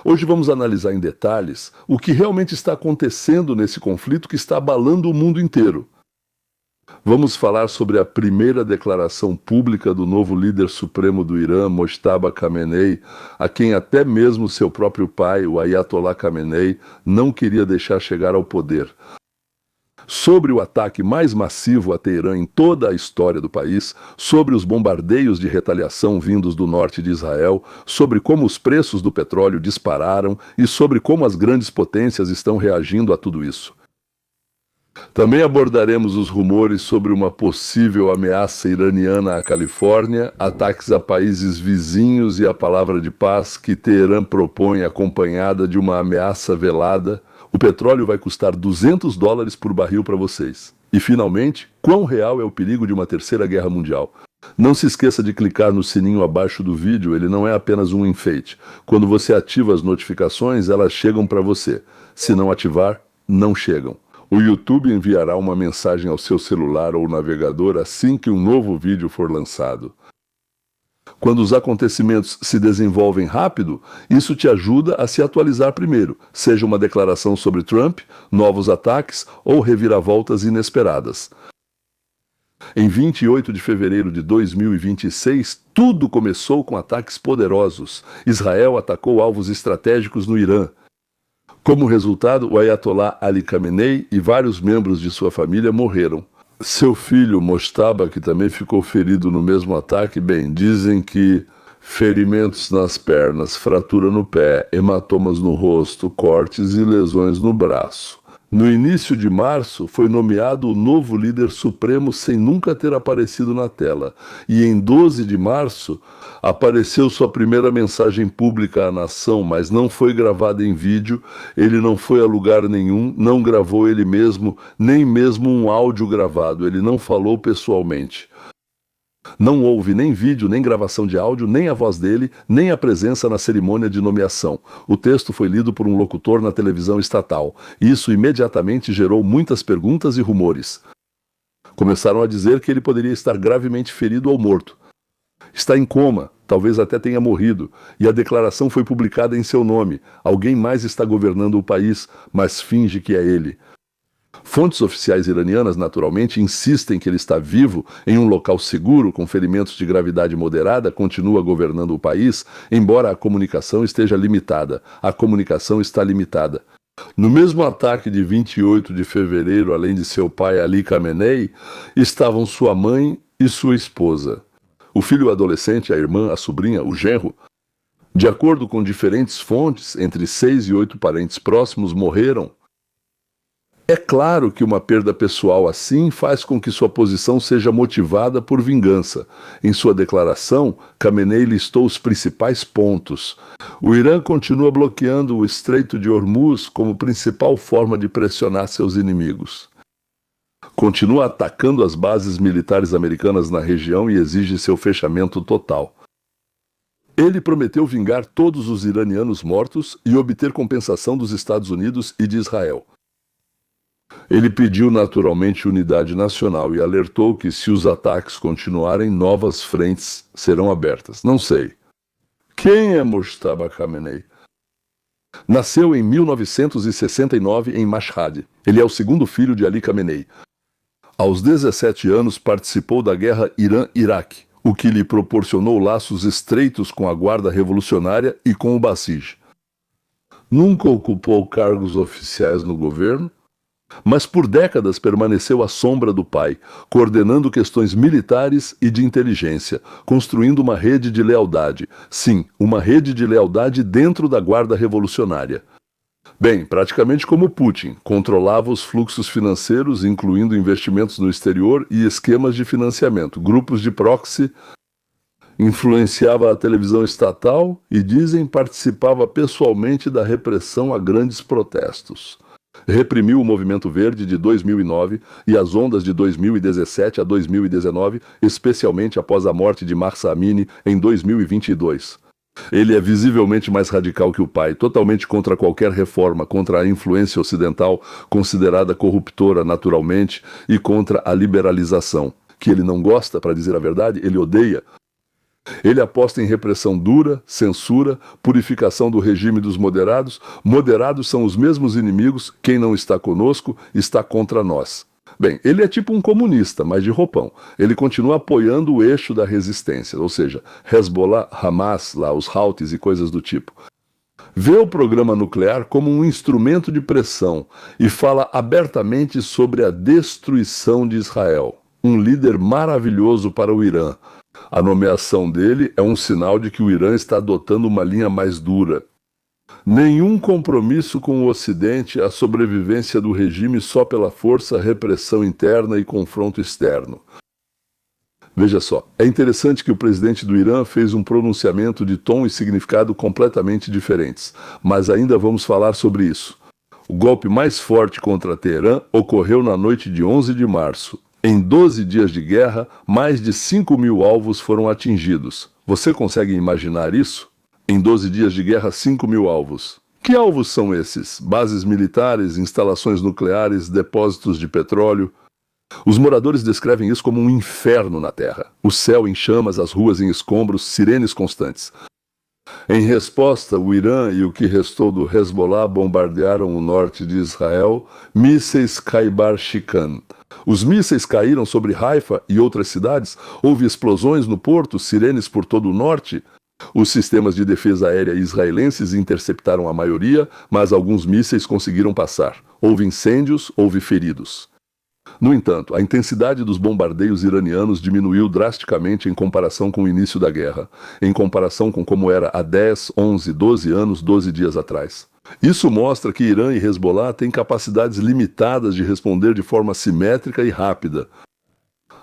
Hoje vamos analisar em detalhes o que realmente está acontecendo nesse conflito que está abalando o mundo inteiro. Vamos falar sobre a primeira declaração pública do novo líder supremo do Irã, Mojtaba Khamenei, a quem até mesmo seu próprio pai, o Ayatollah Khamenei, não queria deixar chegar ao poder. Sobre o ataque mais massivo a Teherã em toda a história do país, sobre os bombardeios de retaliação vindos do norte de Israel, sobre como os preços do petróleo dispararam e sobre como as grandes potências estão reagindo a tudo isso. Também abordaremos os rumores sobre uma possível ameaça iraniana à Califórnia, ataques a países vizinhos e a palavra de paz que Teherã propõe acompanhada de uma ameaça velada. O petróleo vai custar $200 por barril para vocês. E, finalmente, quão real é o perigo de uma terceira guerra mundial? Não se esqueça de clicar no sininho abaixo do vídeo, ele não é apenas um enfeite. Quando você ativa as notificações, elas chegam para você. Se não ativar, não chegam. O YouTube enviará uma mensagem ao seu celular ou navegador assim que um novo vídeo for lançado. Quando os acontecimentos se desenvolvem rápido, isso te ajuda a se atualizar primeiro, seja uma declaração sobre Trump, novos ataques ou reviravoltas inesperadas. Em 28 de fevereiro de 2026, tudo começou com ataques poderosos. Israel atacou alvos estratégicos no Irã. Como resultado, o Ayatollah Ali Khamenei e vários membros de sua família morreram. Seu filho, Mojtaba, que também ficou ferido no mesmo ataque, dizem que ferimentos nas pernas, fratura no pé, hematomas no rosto, cortes e lesões no braço. No início de março, foi nomeado o novo líder supremo sem nunca ter aparecido na tela. E em 12 de março, apareceu sua primeira mensagem pública à nação, mas não foi gravada em vídeo, ele não foi a lugar nenhum, não gravou ele mesmo, nem mesmo um áudio gravado, ele não falou pessoalmente. Não houve nem vídeo, nem gravação de áudio, nem a voz dele, nem a presença na cerimônia de nomeação. O texto foi lido por um locutor na televisão estatal. Isso imediatamente gerou muitas perguntas e rumores. Começaram a dizer que ele poderia estar gravemente ferido ou morto. Está em coma, talvez até tenha morrido, e a declaração foi publicada em seu nome. Alguém mais está governando o país, mas finge que é ele. Fontes oficiais iranianas, naturalmente, insistem que ele está vivo, em um local seguro, com ferimentos de gravidade moderada, continua governando o país, embora a comunicação esteja limitada. A comunicação está limitada. No mesmo ataque de 28 de fevereiro, além de seu pai Ali Khamenei, estavam sua mãe e sua esposa. O filho adolescente, a irmã, a sobrinha, o genro. De acordo com diferentes fontes, entre 6 e 8 parentes próximos morreram. É claro que uma perda pessoal assim faz com que sua posição seja motivada por vingança. Em sua declaração, Khamenei listou os principais pontos. O Irã continua bloqueando o Estreito de Hormuz como principal forma de pressionar seus inimigos. Continua atacando as bases militares americanas na região e exige seu fechamento total. Ele prometeu vingar todos os iranianos mortos e obter compensação dos Estados Unidos e de Israel. Ele pediu naturalmente unidade nacional e alertou que, se os ataques continuarem, novas frentes serão abertas. Não sei. Quem é Mojtaba Khamenei? Nasceu em 1969 em Mashhad. Ele é o segundo filho de Ali Khamenei. Aos 17 anos participou da guerra Irã-Iraque, o que lhe proporcionou laços estreitos com a Guarda Revolucionária e com o Basij. Nunca ocupou cargos oficiais no governo, mas por décadas permaneceu à sombra do pai, coordenando questões militares e de inteligência, construindo uma rede de lealdade. Sim, uma rede de lealdade dentro da Guarda Revolucionária. Praticamente como Putin, controlava os fluxos financeiros, incluindo investimentos no exterior e esquemas de financiamento, grupos de proxy, influenciava a televisão estatal e, dizem, participava pessoalmente da repressão a grandes protestos. Reprimiu o Movimento Verde de 2009 e as ondas de 2017 a 2019, especialmente após a morte de Mahsa Amini em 2022. Ele é visivelmente mais radical que o pai, totalmente contra qualquer reforma, contra a influência ocidental, considerada corruptora naturalmente, e contra a liberalização, que ele não gosta, para dizer a verdade, ele odeia. Ele aposta em repressão dura, censura, purificação do regime dos moderados. Moderados são os mesmos inimigos, quem não está conosco está contra nós. Bem, ele é tipo um comunista, mas de roupão. Ele continua apoiando o eixo da resistência, ou seja, Hezbollah, Hamas, lá, os Houthis e coisas do tipo. Vê o programa nuclear como um instrumento de pressão e fala abertamente sobre a destruição de Israel. Um líder maravilhoso para o Irã. A nomeação dele é um sinal de que o Irã está adotando uma linha mais dura. Nenhum compromisso com o Ocidente, a sobrevivência do regime só pela força, repressão interna e confronto externo. Veja só, é interessante que o presidente do Irã fez um pronunciamento de tom e significado completamente diferentes, mas ainda vamos falar sobre isso. O golpe mais forte contra Teherã ocorreu na noite de 11 de março. Em 12 dias de guerra, mais de 5.000 alvos foram atingidos. Você consegue imaginar isso? Em 12 dias de guerra, 5.000 alvos. Que alvos são esses? Bases militares, instalações nucleares, depósitos de petróleo? Os moradores descrevem isso como um inferno na terra. O céu em chamas, as ruas em escombros, sirenes constantes. Em resposta, o Irã e o que restou do Hezbollah bombardearam o norte de Israel, mísseis Khaybar Shikan. Os mísseis caíram sobre Haifa e outras cidades, houve explosões no porto, sirenes por todo o norte. Os sistemas de defesa aérea israelenses interceptaram a maioria, mas alguns mísseis conseguiram passar. Houve incêndios, houve feridos. No entanto, a intensidade dos bombardeios iranianos diminuiu drasticamente em comparação com o início da guerra, em comparação com como era há 10, 11, 12 anos, 12 dias atrás. Isso mostra que Irã e Hezbollah têm capacidades limitadas de responder de forma simétrica e rápida.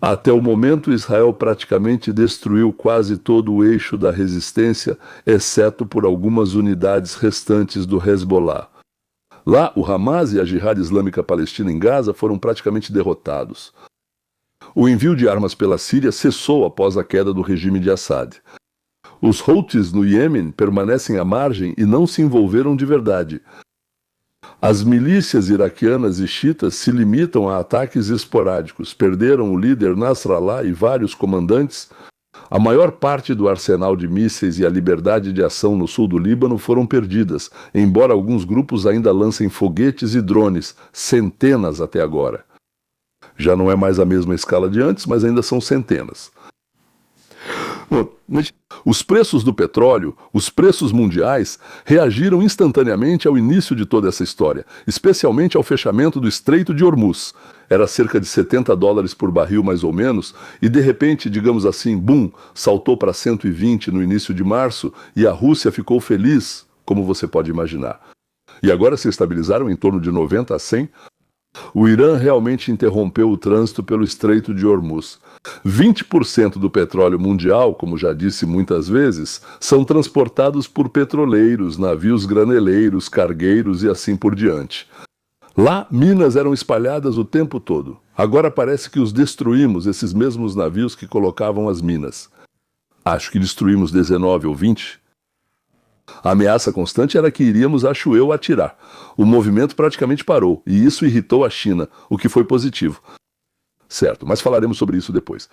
Até o momento, Israel praticamente destruiu quase todo o eixo da resistência, exceto por algumas unidades restantes do Hezbollah. Lá, o Hamas e a Jihad Islâmica Palestina em Gaza foram praticamente derrotados. O envio de armas pela Síria cessou após a queda do regime de Assad. Os Houthis no Iêmen permanecem à margem e não se envolveram de verdade. As milícias iraquianas e xiitas se limitam a ataques esporádicos, perderam o líder Nasrallah e vários comandantes. A maior parte do arsenal de mísseis e a liberdade de ação no sul do Líbano foram perdidas, embora alguns grupos ainda lancem foguetes e drones, centenas até agora. Já não é mais a mesma escala de antes, mas ainda são centenas. Os preços do petróleo, os preços mundiais, reagiram instantaneamente ao início de toda essa história, especialmente ao fechamento do Estreito de Hormuz. Era cerca de $70 por barril mais ou menos, e de repente, digamos assim, bum, saltou para 120 no início de março, e a Rússia ficou feliz, como você pode imaginar. E agora se estabilizaram em torno de 90 a 100. O Irã realmente interrompeu o trânsito pelo Estreito de Hormuz. 20% do petróleo mundial, como já disse muitas vezes, são transportados por petroleiros, navios graneleiros, cargueiros e assim por diante. Lá, minas eram espalhadas o tempo todo. Agora parece que os destruímos, esses mesmos navios que colocavam as minas. Acho que destruímos 19 ou 20. A ameaça constante era que iríamos, acho eu, atirar. O movimento praticamente parou, e isso irritou a China, o que foi positivo. Certo, mas falaremos sobre isso depois.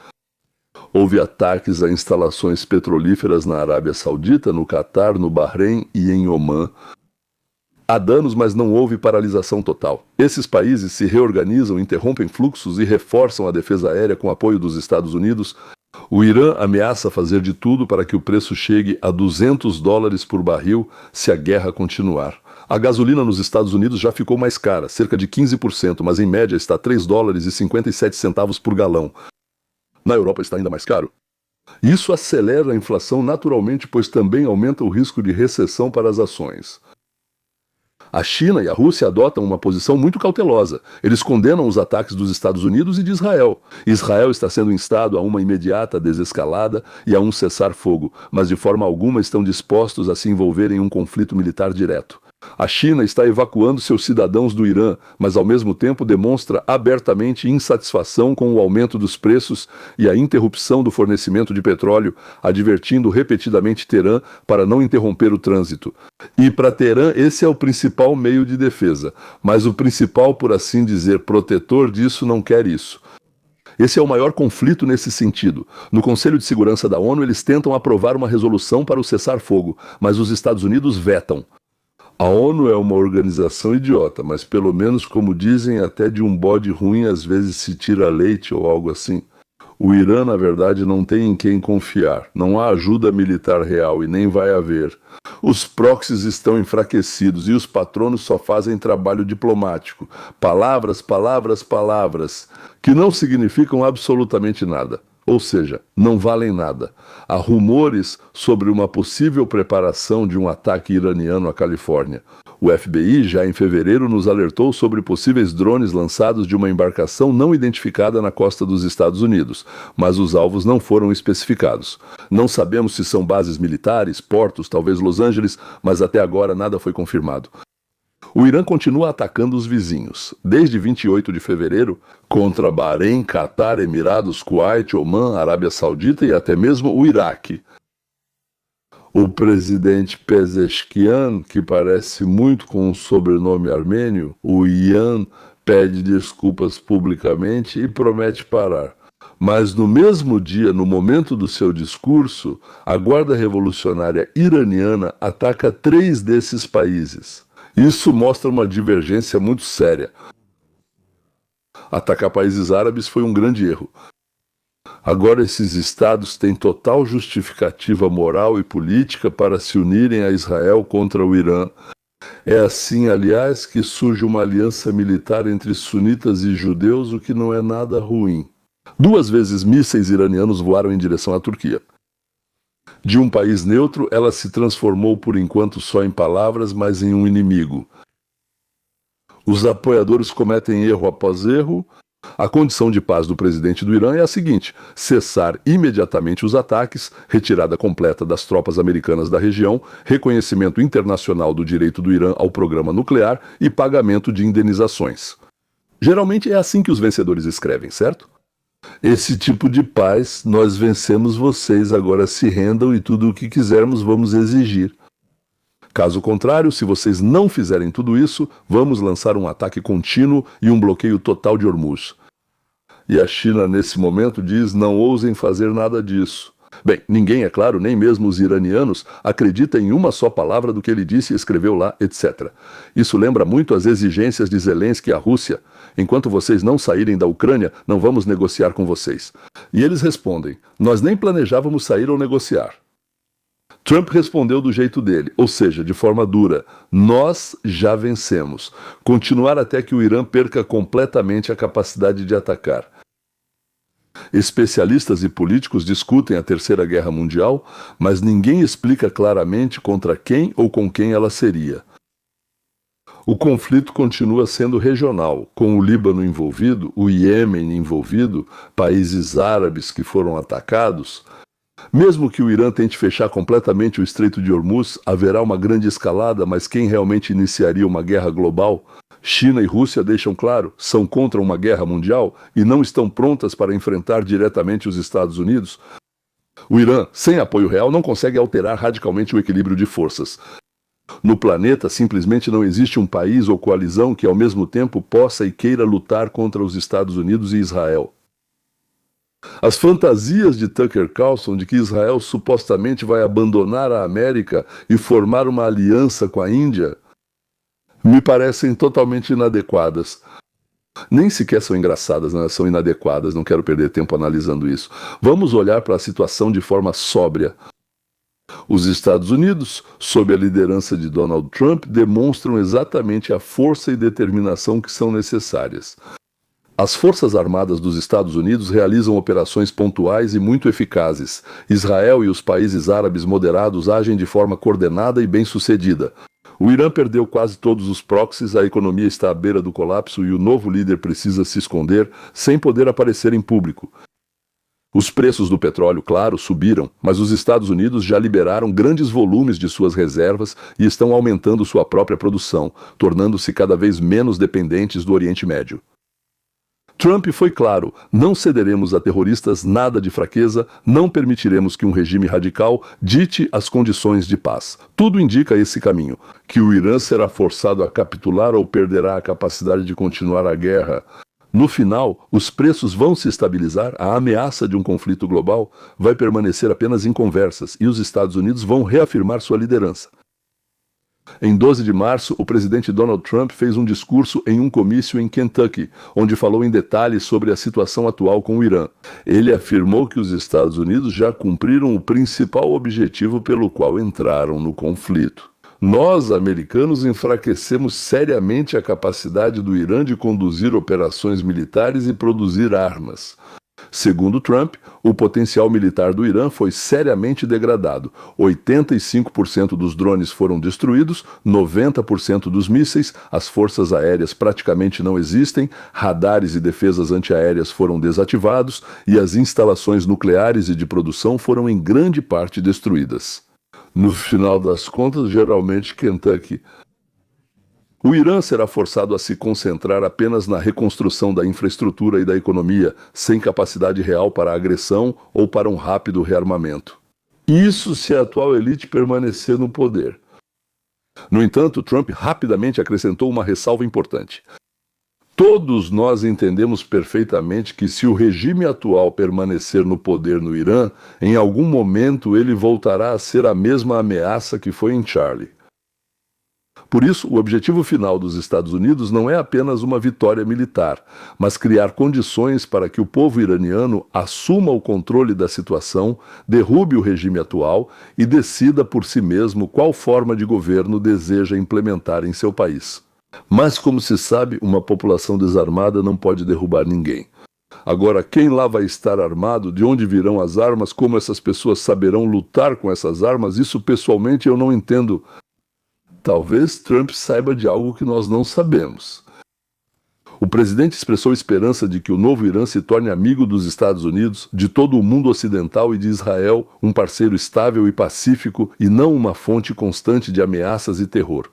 Houve ataques a instalações petrolíferas na Arábia Saudita, no Catar, no Bahrein e em Omã. Há danos, mas não houve paralisação total. Esses países se reorganizam, interrompem fluxos e reforçam a defesa aérea com apoio dos Estados Unidos. O Irã ameaça fazer de tudo para que o preço chegue a $200 por barril se a guerra continuar. A gasolina nos Estados Unidos já ficou mais cara, cerca de 15%, mas em média está $3,57 por galão. Na Europa está ainda mais caro. Isso acelera a inflação naturalmente, pois também aumenta o risco de recessão para as ações. A China e a Rússia adotam uma posição muito cautelosa. Eles condenam os ataques dos Estados Unidos e de Israel. Israel está sendo instado a uma imediata desescalada e a um cessar-fogo, mas de forma alguma estão dispostos a se envolver em um conflito militar direto. A China está evacuando seus cidadãos do Irã, mas ao mesmo tempo demonstra abertamente insatisfação com o aumento dos preços e a interrupção do fornecimento de petróleo, advertindo repetidamente Teherã para não interromper o trânsito. E para Teherã esse é o principal meio de defesa, mas o principal, por assim dizer, protetor disso não quer isso. Esse é o maior conflito nesse sentido. No Conselho de Segurança da ONU, eles tentam aprovar uma resolução para o cessar-fogo, mas os Estados Unidos vetam. A ONU é uma organização idiota, mas pelo menos, como dizem, até de um bode ruim às vezes se tira leite ou algo assim. O Irã, na verdade, não tem em quem confiar. Não há ajuda militar real e nem vai haver. Os proxies estão enfraquecidos e os patronos só fazem trabalho diplomático. Palavras, palavras, palavras, que não significam absolutamente nada. Ou seja, não valem nada. Há rumores sobre uma possível preparação de um ataque iraniano à Califórnia. O FBI, já em fevereiro, nos alertou sobre possíveis drones lançados de uma embarcação não identificada na costa dos Estados Unidos, mas os alvos não foram especificados. Não sabemos se são bases militares, portos, talvez Los Angeles, mas até agora nada foi confirmado. O Irã continua atacando os vizinhos, desde 28 de fevereiro, contra Bahrein, Catar, Emirados, Kuwait, Omã, Arábia Saudita e até mesmo o Iraque. O presidente Pezeshkian, que parece muito com um sobrenome armênio, o Ian, pede desculpas publicamente e promete parar. Mas no mesmo dia, no momento do seu discurso, a Guarda Revolucionária Iraniana ataca 3 desses países. Isso mostra uma divergência muito séria. Atacar países árabes foi um grande erro. Agora esses estados têm total justificativa moral e política para se unirem a Israel contra o Irã. É assim, aliás, que surge uma aliança militar entre sunitas e judeus, o que não é nada ruim. 2 vezes mísseis iranianos voaram em direção à Turquia. De um país neutro, ela se transformou por enquanto só em palavras, mas em um inimigo. Os apoiadores cometem erro após erro. A condição de paz do presidente do Irã é a seguinte: cessar imediatamente os ataques, retirada completa das tropas americanas da região, reconhecimento internacional do direito do Irã ao programa nuclear e pagamento de indenizações. Geralmente é assim que os vencedores escrevem, certo? Esse tipo de paz, nós vencemos vocês, agora se rendam e tudo o que quisermos vamos exigir. Caso contrário, se vocês não fizerem tudo isso, vamos lançar um ataque contínuo e um bloqueio total de Hormuz. E a China, nesse momento, diz: não ousem fazer nada disso. Bem, ninguém, é claro, nem mesmo os iranianos, acredita em uma só palavra do que ele disse e escreveu lá, etc. Isso lembra muito as exigências de Zelensky à Rússia. Enquanto vocês não saírem da Ucrânia, não vamos negociar com vocês. E eles respondem: nós nem planejávamos sair ou negociar. Trump respondeu do jeito dele, ou seja, de forma dura: nós já vencemos. Continuar até que o Irã perca completamente a capacidade de atacar. Especialistas e políticos discutem a Terceira Guerra Mundial, mas ninguém explica claramente contra quem ou com quem ela seria. O conflito continua sendo regional, com o Líbano envolvido, o Iêmen envolvido, países árabes que foram atacados. Mesmo que o Irã tente fechar completamente o Estreito de Hormuz, haverá uma grande escalada, mas quem realmente iniciaria uma guerra global? China e Rússia deixam claro, são contra uma guerra mundial e não estão prontas para enfrentar diretamente os Estados Unidos. O Irã, sem apoio real, não consegue alterar radicalmente o equilíbrio de forças. No planeta, simplesmente não existe um país ou coalizão que ao mesmo tempo possa e queira lutar contra os Estados Unidos e Israel. As fantasias de Tucker Carlson de que Israel supostamente vai abandonar a América e formar uma aliança com a Índia me parecem totalmente inadequadas. Nem sequer são engraçadas, né? São inadequadas, não quero perder tempo analisando isso. Vamos olhar para a situação de forma sóbria. Os Estados Unidos, sob a liderança de Donald Trump, demonstram exatamente a força e determinação que são necessárias. As Forças Armadas dos Estados Unidos realizam operações pontuais e muito eficazes. Israel e os países árabes moderados agem de forma coordenada e bem-sucedida. O Irã perdeu quase todos os proxies, a economia está à beira do colapso e o novo líder precisa se esconder sem poder aparecer em público. Os preços do petróleo, claro, subiram, mas os Estados Unidos já liberaram grandes volumes de suas reservas e estão aumentando sua própria produção, tornando-se cada vez menos dependentes do Oriente Médio. Trump foi claro: não cederemos a terroristas nada de fraqueza, não permitiremos que um regime radical dite as condições de paz. Tudo indica esse caminho, que o Irã será forçado a capitular ou perderá a capacidade de continuar a guerra. No final, os preços vão se estabilizar, a ameaça de um conflito global vai permanecer apenas em conversas e os Estados Unidos vão reafirmar sua liderança. Em 12 de março, o presidente Donald Trump fez um discurso em um comício em Kentucky, onde falou em detalhes sobre a situação atual com o Irã. Ele afirmou que os Estados Unidos já cumpriram o principal objetivo pelo qual entraram no conflito. Nós, americanos, enfraquecemos seriamente a capacidade do Irã de conduzir operações militares e produzir armas. Segundo Trump, o potencial militar do Irã foi seriamente degradado. 85% dos drones foram destruídos, 90% dos mísseis, as forças aéreas praticamente não existem, radares e defesas antiaéreas foram desativados e as instalações nucleares e de produção foram em grande parte destruídas. No final das contas, geralmente Kentucky. O Irã será forçado a se concentrar apenas na reconstrução da infraestrutura e da economia, sem capacidade real para a agressão ou para um rápido rearmamento. Isso se a atual elite permanecer no poder. No entanto, Trump rapidamente acrescentou uma ressalva importante. Todos nós entendemos perfeitamente que se o regime atual permanecer no poder no Irã, em algum momento ele voltará a ser a mesma ameaça que foi em Charlie. Por isso, o objetivo final dos Estados Unidos não é apenas uma vitória militar, mas criar condições para que o povo iraniano assuma o controle da situação, derrube o regime atual e decida por si mesmo qual forma de governo deseja implementar em seu país. Mas, como se sabe, uma população desarmada não pode derrubar ninguém. Agora, quem lá vai estar armado, de onde virão as armas, como essas pessoas saberão lutar com essas armas, isso pessoalmente eu não entendo. Talvez Trump saiba de algo que nós não sabemos. O presidente expressou esperança de que o novo Irã se torne amigo dos Estados Unidos, de todo o mundo ocidental e de Israel, um parceiro estável e pacífico e não uma fonte constante de ameaças e terror.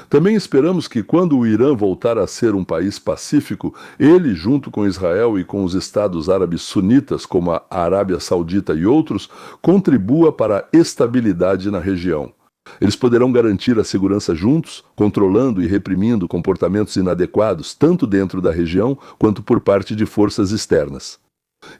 Também esperamos que, quando o Irã voltar a ser um país pacífico, ele, junto com Israel e com os estados árabes sunitas, como a Arábia Saudita e outros, contribua para a estabilidade na região. Eles poderão garantir a segurança juntos, controlando e reprimindo comportamentos inadequados, tanto dentro da região quanto por parte de forças externas.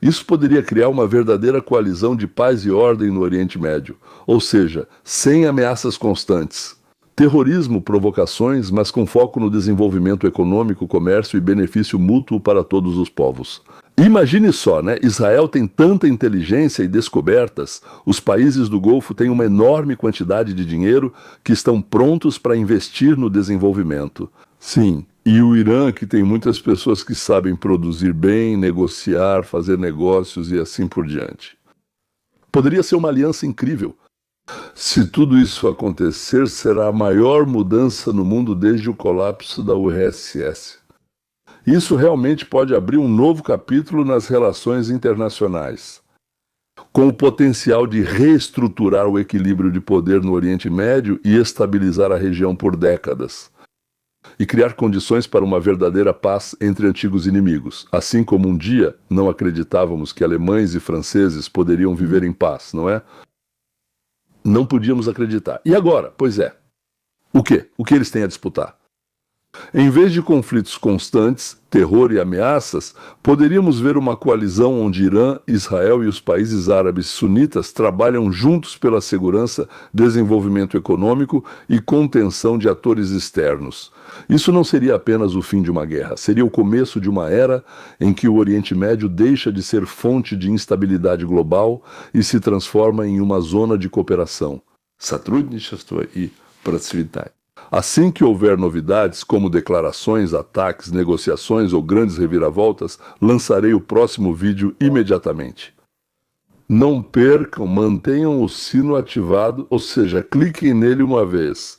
Isso poderia criar uma verdadeira coalizão de paz e ordem no Oriente Médio, ou seja, sem ameaças constantes. Terrorismo, provocações, mas com foco no desenvolvimento econômico, comércio e benefício mútuo para todos os povos. Imagine só, né? Israel tem tanta inteligência e descobertas, os países do Golfo têm uma enorme quantidade de dinheiro que estão prontos para investir no desenvolvimento. Sim, e o Irã, que tem muitas pessoas que sabem produzir bem, negociar, fazer negócios e assim por diante. Poderia ser uma aliança incrível. Se tudo isso acontecer, será a maior mudança no mundo desde o colapso da URSS. Isso realmente pode abrir um novo capítulo nas relações internacionais, com o potencial de reestruturar o equilíbrio de poder no Oriente Médio e estabilizar a região por décadas, e criar condições para uma verdadeira paz entre antigos inimigos, assim como um dia não acreditávamos que alemães e franceses poderiam viver em paz, não é? Não podíamos acreditar. E agora? Pois é. O quê? O que eles têm a disputar? Em vez de conflitos constantes, terror e ameaças, poderíamos ver uma coalizão onde Irã, Israel e os países árabes sunitas trabalham juntos pela segurança, desenvolvimento econômico e contenção de atores externos. Isso não seria apenas o fim de uma guerra, seria o começo de uma era em que o Oriente Médio deixa de ser fonte de instabilidade global e se transforma em uma zona de cooperação. Сотрудничество и процветание. Assim que houver novidades, como declarações, ataques, negociações ou grandes reviravoltas, lançarei o próximo vídeo imediatamente. Não percam, mantenham o sino ativado, ou seja, cliquem nele uma vez.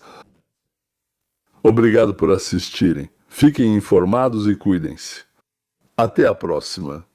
Obrigado por assistirem. Fiquem informados e cuidem-se. Até a próxima.